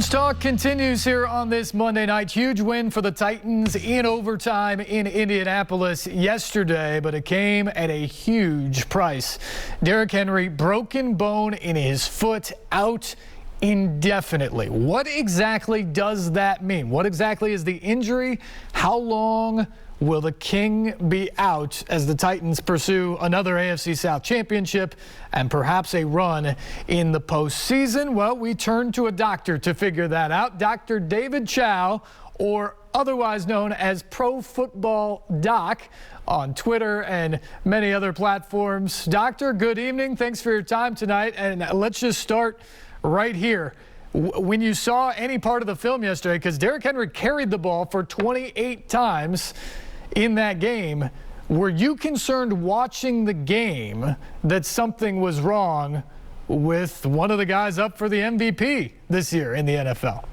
Titans talk continues here on this Monday night. Huge win for the Titans in overtime in Indianapolis yesterday, but it came at a huge price. Derrick Henry, broken bone in his foot, out indefinitely. What exactly does that mean? What exactly is the injury? How long will the King be out as the Titans pursue another AFC South championship and perhaps a run in the postseason? Well, we turn to a doctor to figure that out. Dr. David Chao, or otherwise known as Pro Football Doc, on Twitter and many other platforms. Doctor, good evening. Thanks for your time tonight. And let's just start right here. When you saw any part of the film yesterday, because Derrick Henry carried the ball for 28 times in that game, were you concerned watching the game that something was wrong with one of the guys up for the MVP this year in the NFL?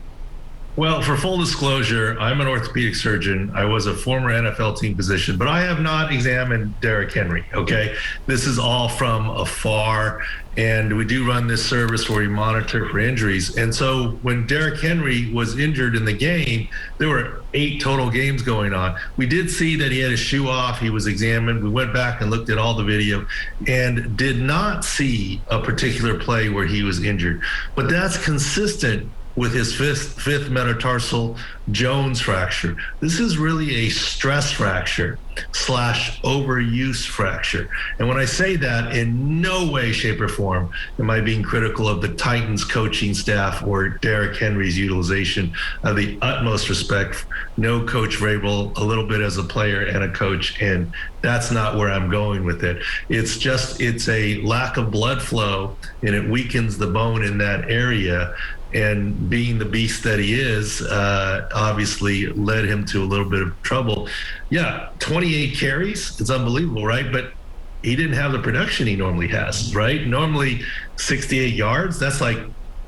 Well, for full disclosure, I'm an orthopedic surgeon. I was a former NFL team physician, but I have not examined Derrick Henry, okay? This is all from afar, and we do run this service where we monitor for injuries. And so when Derrick Henry was injured in the game, there were 8 total games going on. We did see that he had his shoe off. He was examined. We went back and looked at all the video and did not see a particular play where he was injured. But that's consistent with his fifth metatarsal Jones fracture. This is really a stress fracture / overuse fracture. And when I say that, in no way, shape, or form am I being critical of the Titans coaching staff or Derrick Henry's utilization. Of the utmost respect. No Coach Vrabel, a little bit as a player and a coach, and that's not where I'm going with it. It's a lack of blood flow, and it weakens the bone in that area. And being the beast that he is, obviously led him to a little bit of trouble. Yeah, 28 carries, it's unbelievable, right? But he didn't have the production he normally has, right? Normally 68 yards, that's like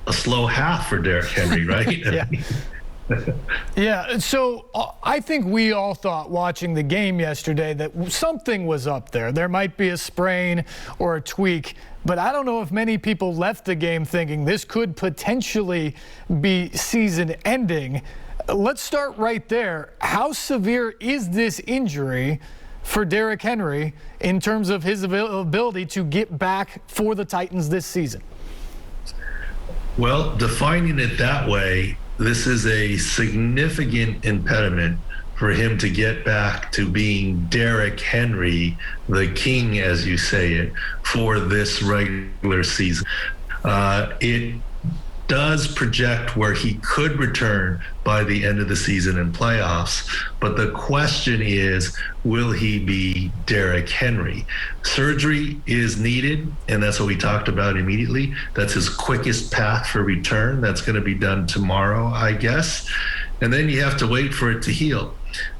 a slow half for Derrick Henry, right? Yeah. Yeah, so I think we all thought watching the game yesterday that something was up there. There might be a sprain or a tweak, but I don't know if many people left the game thinking this could potentially be season ending. Let's start right there. How severe is this injury for Derrick Henry in terms of his ability to get back for the Titans this season? Well, defining it that way, this is a significant impediment for him to get back to being Derrick Henry, the king, as you say it, for this regular season. It does project where he could return by the end of the season in playoffs, but the question is, will he be Derrick Henry? Surgery is needed, and that's what we talked about immediately. That's his quickest path for return. That's going to be done tomorrow, I guess. And then you have to wait for it to heal.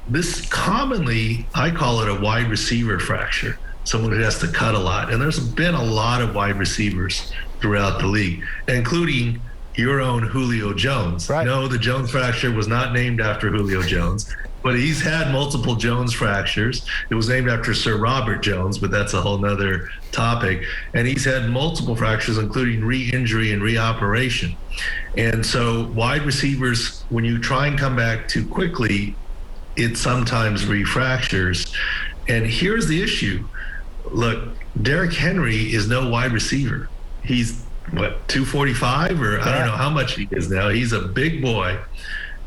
This commonly, I call it a wide receiver fracture, someone who has to cut a lot. And there's been a lot of wide receivers throughout the league, including your own Julio Jones. Right. No, the Jones fracture was not named after Julio Jones, but he's had multiple Jones fractures. It was named after Sir Robert Jones, but that's a whole nother topic. And he's had multiple fractures, including re-injury and reoperation. And so wide receivers, when you try and come back too quickly, it sometimes refractures. And here's the issue. Look, Derrick Henry is no wide receiver. He's 245 or I don't know how much he is now. He's a big boy.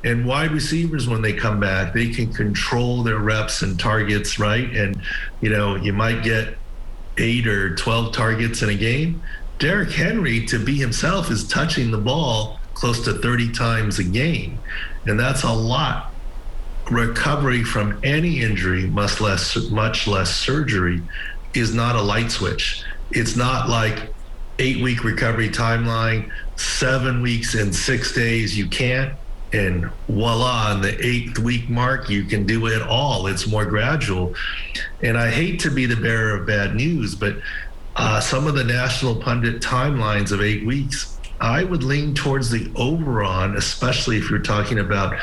And wide receivers, when they come back, they can control their reps and targets, right? And, you might get 8 or 12 targets in a game. Derrick Henry, to be himself, is touching the ball close to 30 times a game. And that's a lot. Recovery from any injury, much less surgery, is not a light switch. It's not like 8-week recovery timeline, 7 weeks and 6 days you can't, and voila, on the 8th week mark you can do it all. It's more gradual. And I hate to be the bearer of bad news, but some of the national pundit timelines of 8 weeks, I would lean towards the over on, especially if you're talking about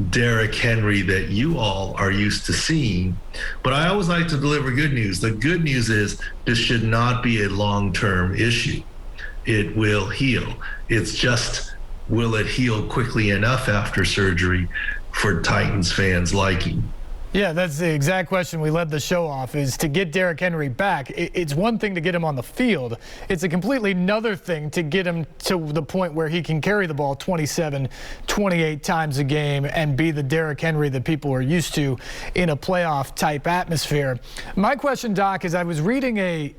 Derrick Henry that you all are used to seeing. But I always like to deliver good news. The good news is this should not be a long-term issue. It will heal. It's just will it heal quickly enough after surgery for Titans fans' liking? Yeah, that's the exact question we led the show off, is to get Derrick Henry back. It's one thing to get him on the field. It's a completely another thing to get him to the point where he can carry the ball 27, 28 times a game and be the Derrick Henry that people are used to in a playoff type atmosphere. My question, Doc, is I was reading a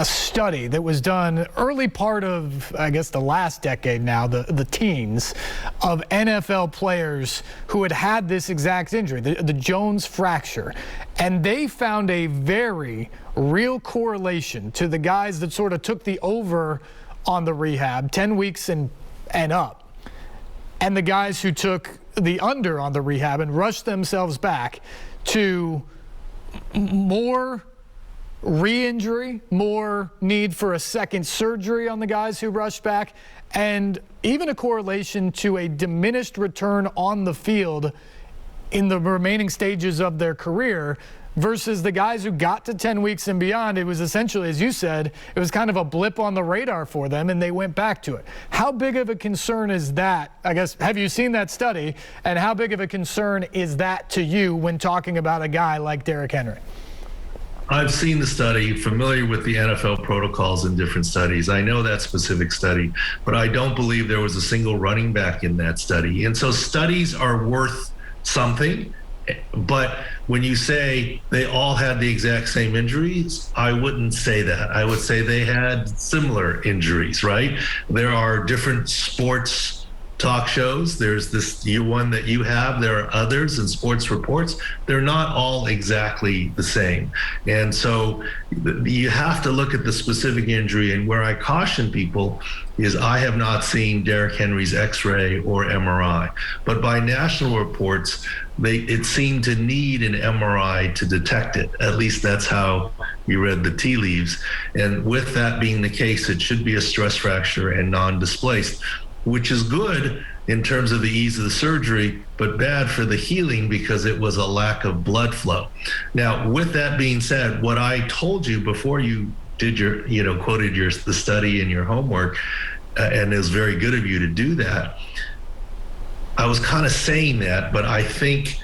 study that was done early part of, I guess, the last decade now, the teens, of NFL players who had this exact injury, the Jones fracture. And they found a very real correlation to the guys that sort of took the over on the rehab, 10 weeks and up, and the guys who took the under on the rehab and rushed themselves back to more re-injury, more need for a second surgery on the guys who rushed back, and even a correlation to a diminished return on the field in the remaining stages of their career versus the guys who got to 10 weeks and beyond. It was essentially, as you said, it was kind of a blip on the radar for them, and they went back to it. How big of a concern is that? I guess, have you seen that study, and how big of a concern is that to you when talking about a guy like Derrick Henry? I've seen the study, familiar with the NFL protocols in different studies. I know that specific study, but I don't believe there was a single running back in that study. And so studies are worth something, but when you say they all had the exact same injuries, I wouldn't say that. I would say they had similar injuries, right? There are different sports talk shows. There's this one that you have. There are others in sports reports. They're not all exactly the same. And so you have to look at the specific injury. And where I caution people is I have not seen Derrick Henry's X-ray or MRI, but by national reports, it seemed to need an MRI to detect it. At least that's how you read the tea leaves. And with that being the case, it should be a stress fracture and non-displaced, which is good in terms of the ease of the surgery, but bad for the healing because it was a lack of blood flow. Now, with that being said, what I told you before you did your, quoted the study and your homework, and it was very good of you to do that. I was kind of saying that, but I think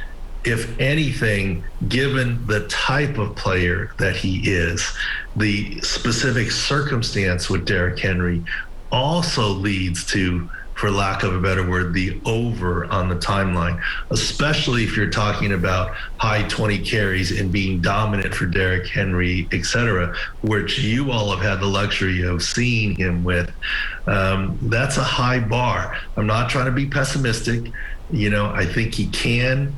if anything, given the type of player that he is, the specific circumstance with Derrick Henry also leads to, for lack of a better word, the over on the timeline, especially if you're talking about high 20 carries and being dominant for Derrick Henry, et cetera, which you all have had the luxury of seeing him with. That's a high bar. I'm not trying to be pessimistic. I think he can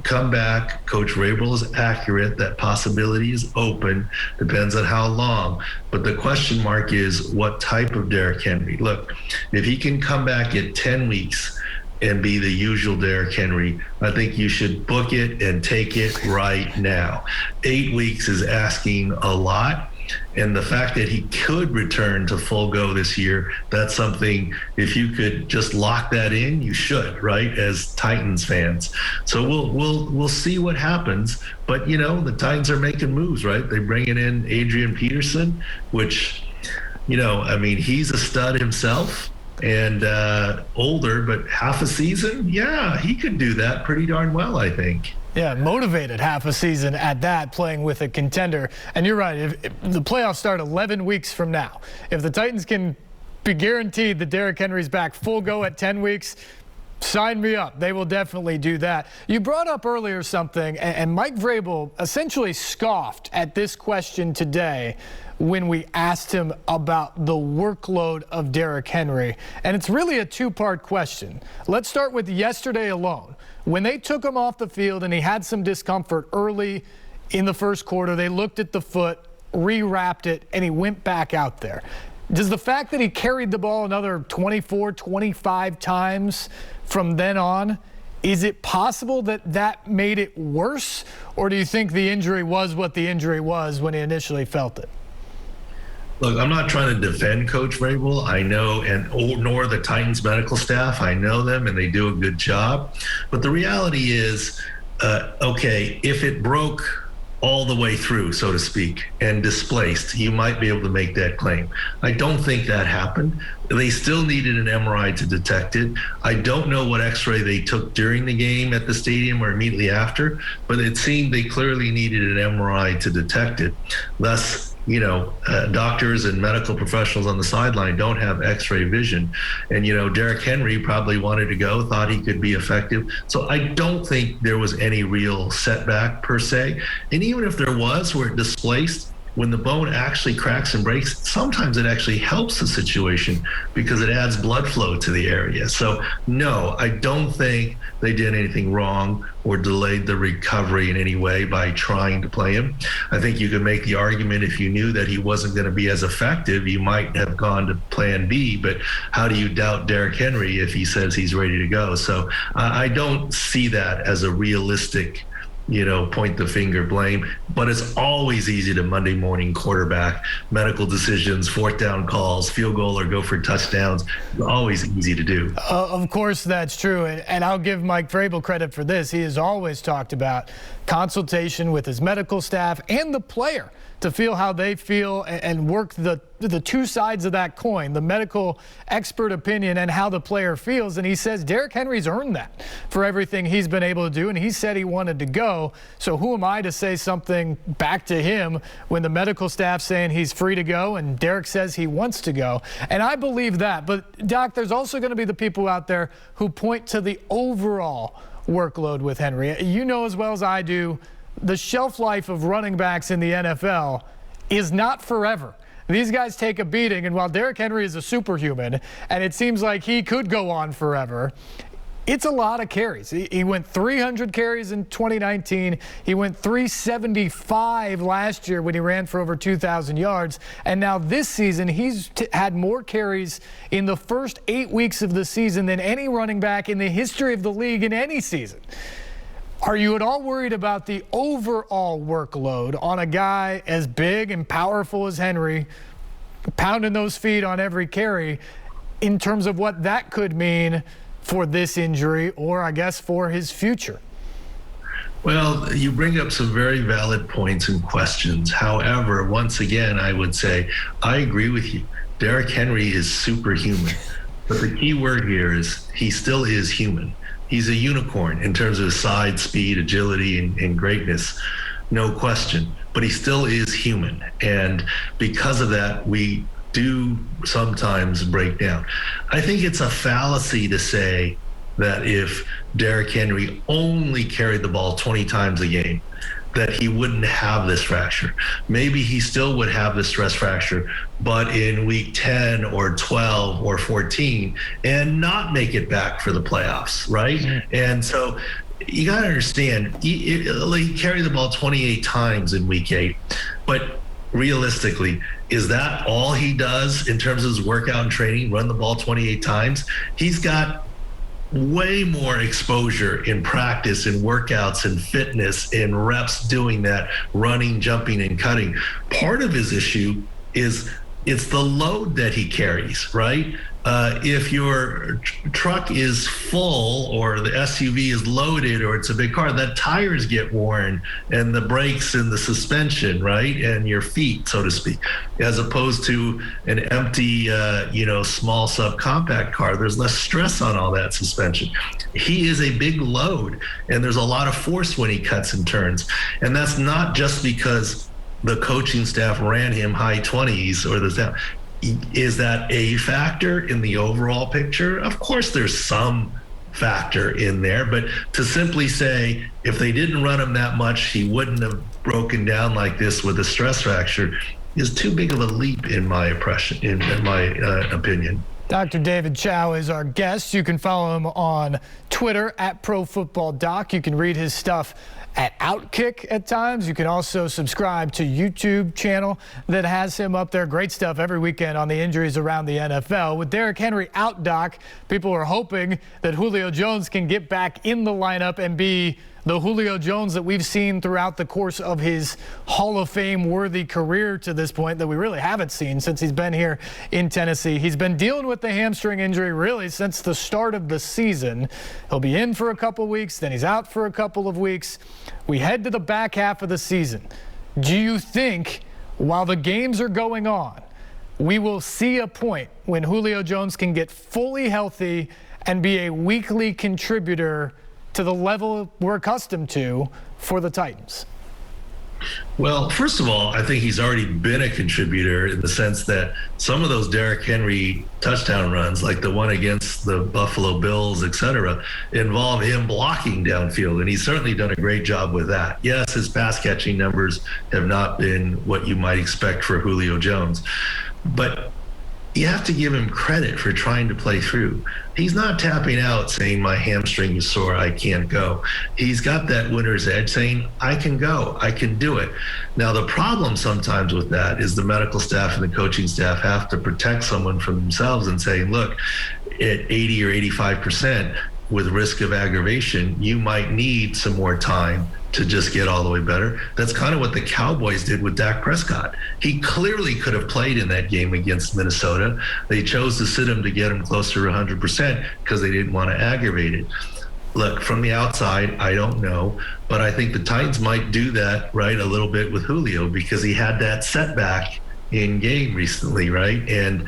come back. Coach Vrabel is accurate. That possibility is open. Depends on how long. But the question mark is what type of Derrick Henry. Look, if he can come back at 10 weeks and be the usual Derrick Henry, I think you should book it and take it right now. 8 weeks is asking a lot. And the fact that he could return to full go this year, that's something, if you could just lock that in, you should, right, as Titans fans. So we'll see what happens. But, the Titans are making moves, right? They're bringing in Adrian Peterson, which, he's a stud himself and older, but half a season, yeah, he could do that pretty darn well, I think. Yeah, motivated half a season at that, playing with a contender. And you're right, if the playoffs start 11 weeks from now, if the Titans can be guaranteed that Derrick Henry's back full go at 10 weeks, sign me up. They will definitely do that. You brought up earlier something, and Mike Vrabel essentially scoffed at this question today when we asked him about the workload of Derrick Henry. And it's really a two-part question. Let's start with yesterday alone. When they took him off the field and he had some discomfort early in the first quarter, they looked at the foot, rewrapped it, and he went back out there. Does the fact that he carried the ball another 24, 25 times from then on, is it possible that that made it worse? Or do you think the injury was what the injury was when he initially felt it? Look, I'm not trying to defend Coach Vrabel. I know, nor the Titans medical staff. I know them, and they do a good job. But the reality is, okay, if it broke all the way through, so to speak, and displaced, you might be able to make that claim. I don't think that happened. They still needed an MRI to detect it. I don't know what x-ray they took during the game at the stadium or immediately after, but it seemed they clearly needed an MRI to detect it. Thus, doctors and medical professionals on the sideline don't have x-ray vision. And, Derrick Henry probably wanted to go, thought he could be effective. So I don't think there was any real setback per se. And even if there was, where it displaced, when the bone actually cracks and breaks, sometimes it actually helps the situation because it adds blood flow to the area. So no, I don't think they did anything wrong or delayed the recovery in any way by trying to play him. I think you could make the argument if you knew that he wasn't going to be as effective, you might have gone to plan B, but how do you doubt Derrick Henry if he says he's ready to go? So I don't see that as a realistic point the finger blame, but it's always easy to Monday morning quarterback medical decisions, fourth down calls, field goal or go for touchdowns. Always easy to do. Of course, that's true. And I'll give Mike Vrabel credit for this. He has always talked about consultation with his medical staff and the player to feel how they feel and work the two sides of that coin, the medical expert opinion and how the player feels. And he says Derrick Henry's earned that for everything he's been able to do. And he said he wanted to go. So who am I to say something back to him when the medical staff's saying he's free to go and Derrick says he wants to go? And I believe that. But, Doc, there's also going to be the people out there who point to the overall workload with Henry. You know as well as I do, the shelf life of running backs in the NFL is not forever. These guys take a beating, and while Derrick Henry is a superhuman, and it seems like he could go on forever, it's a lot of carries. He went 300 carries in 2019. He went 375 last year when he ran for over 2,000 yards. And now this season, he's had more carries in the first 8 weeks of the season than any running back in the history of the league in any season. Are you at all worried about the overall workload on a guy as big and powerful as Henry, pounding those feet on every carry, in terms of what that could mean for this injury or, I guess, for his future? Well, you bring up some very valid points and questions. However, once again, I would say I agree with you. Derrick Henry is superhuman. But the key word here is he still is human. He's a unicorn in terms of his size, speed, agility, and greatness, no question. But he still is human. And because of that, we do sometimes break down. I think it's a fallacy to say that if Derrick Henry only carried the ball 20 times a game, that he wouldn't have this fracture. Maybe he still would have the stress fracture, but in week 10 or 12 or 14 and not make it back for the playoffs, right? Mm-hmm. And so you got to understand, he carried the ball 28 times in week 8, but realistically, is that all he does in terms of his workout and training, run the ball 28 times? He's got way more exposure in practice and workouts and fitness and reps doing that, running, jumping, and cutting. Part of his issue is it's the load that he carries, right? If your truck is full or the SUV is loaded or it's a big car, that tires get worn and the brakes and the suspension, right? And your feet, so to speak, as opposed to an empty, small subcompact car. There's less stress on all that suspension. He is a big load and there's a lot of force when he cuts and turns. And that's not just because the coaching staff ran him high 20s or the staff. Is that a factor in the overall picture? Of course, there's some factor in there, but to simply say if they didn't run him that much, he wouldn't have broken down like this with a stress fracture is too big of a leap in my opinion. Dr. David Chao is our guest. You can follow him on Twitter at ProFootballDoc. You can read his stuff at Outkick at times. You can also subscribe to YouTube channel that has him up there. Great stuff every weekend on the injuries around the NFL. With Derrick Henry out, Doc, people are hoping that Julio Jones can get back in the lineup and be the Julio Jones that we've seen throughout the course of his Hall of Fame worthy career to this point that we really haven't seen since he's been here in Tennessee. He's been dealing with the hamstring injury really since the start of the season. He'll be in for a couple weeks, then he's out for a couple of weeks. We head to the back half of the season. Do you think while the games are going on, we will see a point when Julio Jones can get fully healthy and be a weekly contributor to the level we're accustomed to for the Titans? Well, first of all, I think he's already been a contributor in the sense that some of those Derrick Henry touchdown runs, like the one against the Buffalo Bills, et cetera, involve him blocking downfield, and he's certainly done a great job with that. Yes, his pass catching numbers have not been what you might expect for Julio Jones, but you have to give him credit for trying to play through. He's not tapping out saying my hamstring is sore, I can't go. He's got that winner's edge saying, I can go, I can do it. Now, the problem sometimes with that is the medical staff and the coaching staff have to protect someone from themselves and say, look, at 80 or 85% with risk of aggravation, you might need some more time to just get all the way better. That's kind of what the Cowboys did with Dak Prescott. He clearly could have played in that game against Minnesota. They chose to sit him to get him closer to 100% because they didn't want to aggravate it. Look, from the outside, I don't know, but I think the Titans might do that, right, a little bit with Julio because he had that setback in game recently, right? And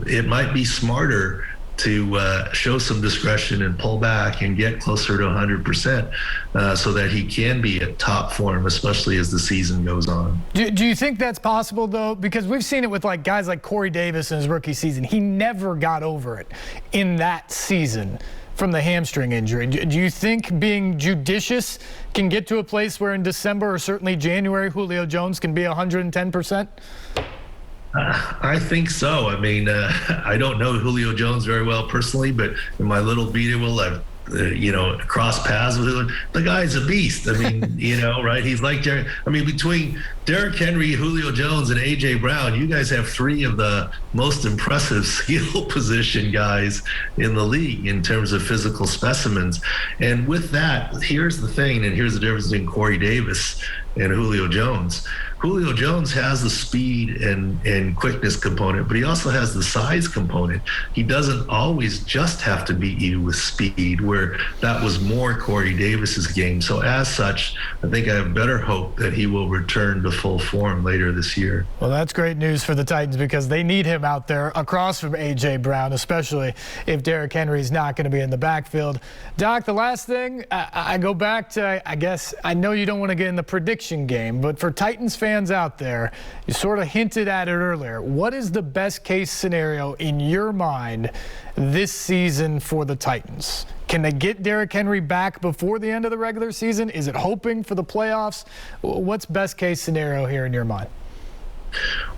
it might be smarter to show some discretion and pull back and get closer to 100% so that he can be at top form, especially as the season goes on. Do you think that's possible, though? Because we've seen it with like guys like Corey Davis in his rookie season. He never got over it in that season from the hamstring injury. Do you think being judicious can get to a place where in December or certainly January, Julio Jones can be 110%? I think so. I mean, I don't know Julio Jones very well personally, but in my little beatable, I've crossed paths with him. The guy's a beast. I mean, right? He's like Derrick. I mean, between Derrick Henry, Julio Jones, and A.J. Brown, you guys have three of the most impressive skill position guys in the league in terms of physical specimens. And with that, here's the thing, and here's the difference between Corey Davis and Julio Jones. Julio Jones has the speed and quickness component, but he also has the size component. He doesn't always just have to beat you with speed, where that was more Corey Davis's game. So as such, I think I have better hope that he will return to full form later this year. Well, that's great news for the Titans because they need him out there across from A.J. Brown, especially if Derrick Henry's not going to be in the backfield. Doc, the last thing, I go back to, I guess, I know you don't want to get in the prediction game, but for Titans fans out there, you sort of hinted at it earlier. What is the best case scenario in your mind this season for the Titans? Can they get Derrick Henry back before the end of the regular season? Is it hoping for the playoffs? What's best case scenario here in your mind?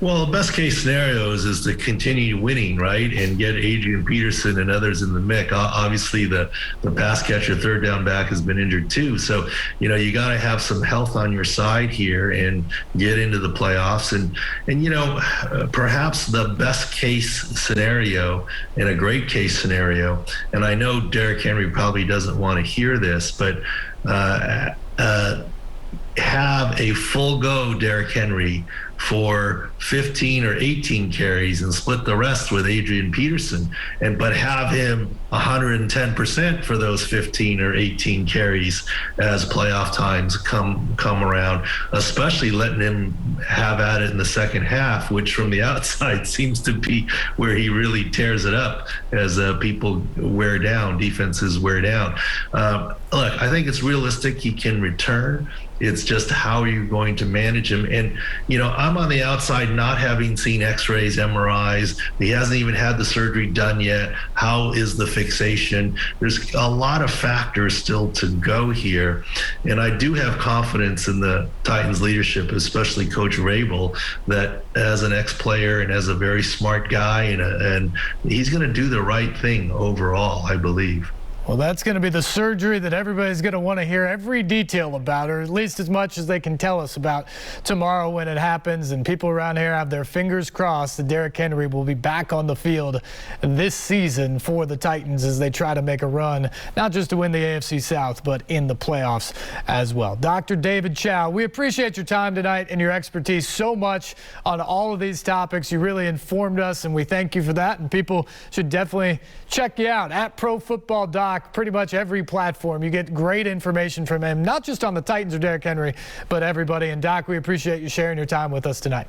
Well, the best case scenario is to continue winning, right, and get Adrian Peterson and others in the mix. Obviously, the pass catcher, third down back, has been injured too. So, you got to have some health on your side here and get into the playoffs. And perhaps the best case scenario and a great case scenario, and I know Derrick Henry probably doesn't want to hear this, but have a full go Derrick Henry for 15 or 18 carries and split the rest with Adrian Peterson, but have him 110% for those 15 or 18 carries as playoff times come around, especially letting him have at it in the second half, which from the outside seems to be where he really tears it up as people wear down, defenses wear down. Look, I think it's realistic he can return. It's just how are you going to manage him? And, I'm on the outside not having seen x-rays, MRIs. He hasn't even had the surgery done yet. How is the fixation? There's a lot of factors still to go here. And I do have confidence in the Titans leadership, especially Coach Rabel, that as an ex-player and as a very smart guy, and he's going to do the right thing overall, I believe. Well, that's going to be the surgery that everybody's going to want to hear every detail about, or at least as much as they can tell us about tomorrow when it happens. And people around here have their fingers crossed that Derrick Henry will be back on the field this season for the Titans as they try to make a run, not just to win the AFC South, but in the playoffs as well. Dr. David Chao, we appreciate your time tonight and your expertise so much on all of these topics. You really informed us, and we thank you for that. And people should definitely check you out at Pro Football Doc. Pretty much every platform. You get great information from him, not just on the Titans or Derrick Henry, but everybody. And Doc, we appreciate you sharing your time with us tonight.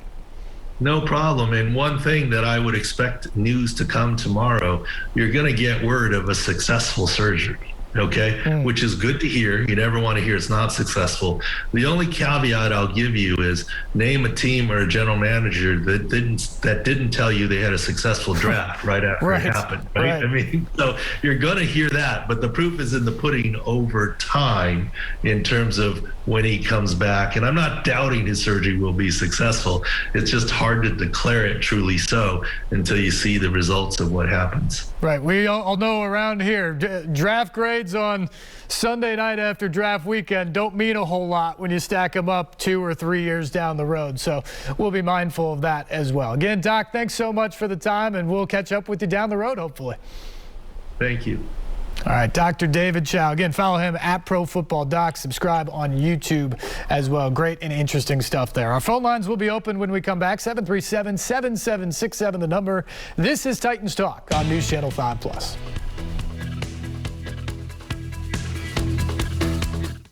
No problem. And one thing that I would expect news to come tomorrow, you're going to get word of a successful surgery. Okay, which is good to hear. You never want to hear it's not successful. The only caveat I'll give you is name a team or a general manager that didn't tell you they had a successful draft right after it happened. Right? I mean, so you're going to hear that, but the proof is in the pudding over time in terms of when he comes back. And I'm not doubting his surgery will be successful. It's just hard to declare it truly so until you see the results of what happens. Right. We all know around here, draft grades on Sunday night after draft weekend don't mean a whole lot when you stack them up 2 or 3 years down the road. So we'll be mindful of that as well. Again, Doc, thanks so much for the time, and we'll catch up with you down the road, hopefully. Thank you. All right, Dr. David Chao. Again, follow him at Pro Football Doc. Subscribe on YouTube as well. Great and interesting stuff there. Our phone lines will be open when we come back. 737-7767, the number. This is Titans Talk on News Channel 5+.